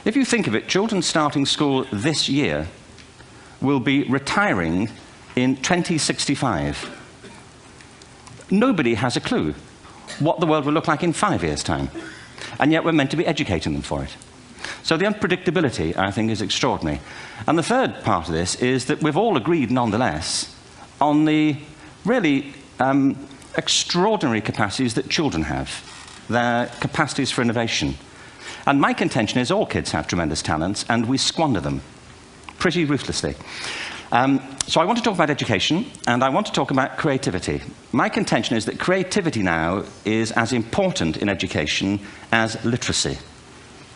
If you think of it, children starting school this year will be retiring in 2065. Nobody has a clue what the world will look like in 5 years' time, and yet we're meant to be educating them for it. So the unpredictability, I think, is extraordinary. And the third part of this is that we've all agreed, nonetheless, on the really extraordinary capacities that children have, their capacities for innovation. And my contention is all kids have tremendous talents, and we squander them pretty ruthlessly. So I want to talk about education, and I want to talk about creativity. My contention is that creativity now is as important in education as literacy,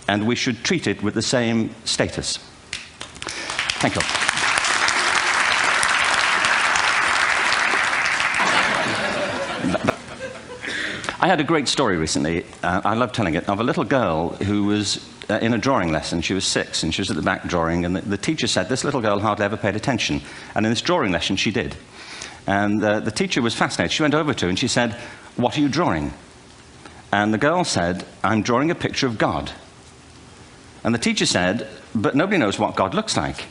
and we should treat it with the same status. Thank you. I had a great story recently, I love telling it, of a little girl who was in a drawing lesson. She was 6, and she was at the back drawing, and the teacher said this little girl hardly ever paid attention. And in this drawing lesson, she did. And the teacher was fascinated. She went over to her and she said, "What are you drawing?" And the girl said, "I'm drawing a picture of God." And the teacher said, "But nobody knows what God looks like."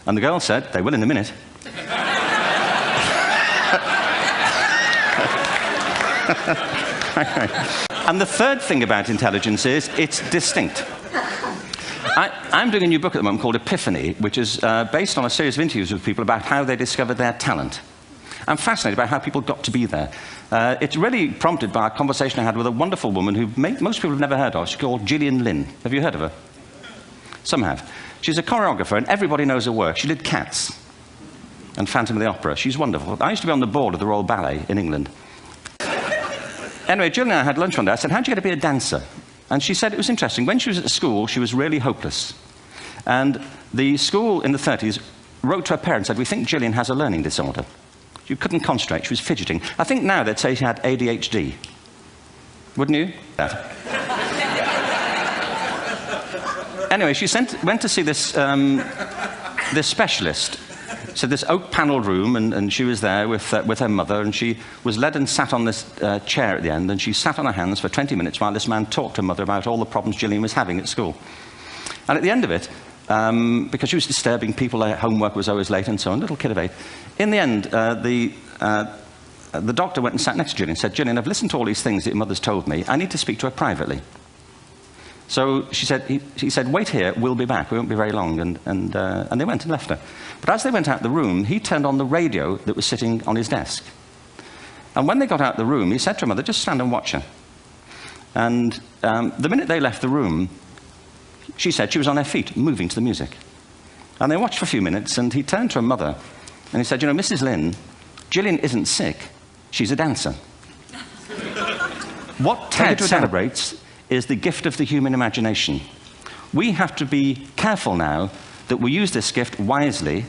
And the girl said, "They will in a minute." And the third thing about intelligence is it's distinct. I'm doing a new book at the moment called Epiphany, which is based on a series of interviews with people about how they discovered their talent. I'm fascinated by how people got to be there. It's really prompted by a conversation I had with a wonderful woman who most people have never heard of. She's called Gillian Lynn. Have you heard of her? Some have. She's a choreographer, and everybody knows her work. She did Cats and Phantom of the Opera. She's wonderful. I used to be on the board of the Royal Ballet in England. Anyway, Jill and I had lunch one day. I said, "How'd you get to be a dancer?" And she said it was interesting. When she was at school, she was really hopeless. And the school in the 30s wrote to her parents and said, "We think Gillian has a learning disorder." She couldn't concentrate. She was fidgeting. I think now they'd say she had ADHD. Wouldn't you? Anyway, she went to see this specialist. So this oak-panelled room, and she was there with her mother, and she was led and sat on this chair at the end, and she sat on her hands for 20 minutes while this man talked to her mother about all the problems Gillian was having at school. And at the end of it, because she was disturbing people, her homework was always late and so on, little kid of 8, in the end, the doctor went and sat next to Gillian and said, "Gillian, I've listened to all these things that your mother's told me. I need to speak to her privately." So he said, "Wait here, we'll be back. We won't be very long." And they went and left her. But as they went out the room, he turned on the radio that was sitting on his desk. And when they got out the room, he said to her mother, "Just stand and watch her." And the minute they left the room, she said she was on her feet, moving to the music. And they watched for a few minutes, and he turned to her mother, and he said, "You know, Mrs. Lynn, Gillian isn't sick. She's a dancer." What TED celebrates is the gift of the human imagination. We have to be careful now that we use this gift wisely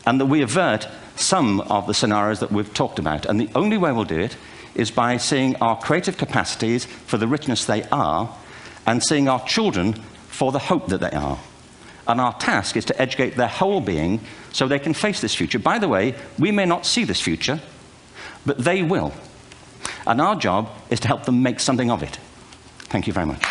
and that we avert some of the scenarios that we've talked about. And the only way we'll do it is by seeing our creative capacities for the richness they are and seeing our children for the hope that they are. And our task is to educate their whole being so they can face this future. By the way, we may not see this future, but they will. And our job is to help them make something of it. Thank you very much.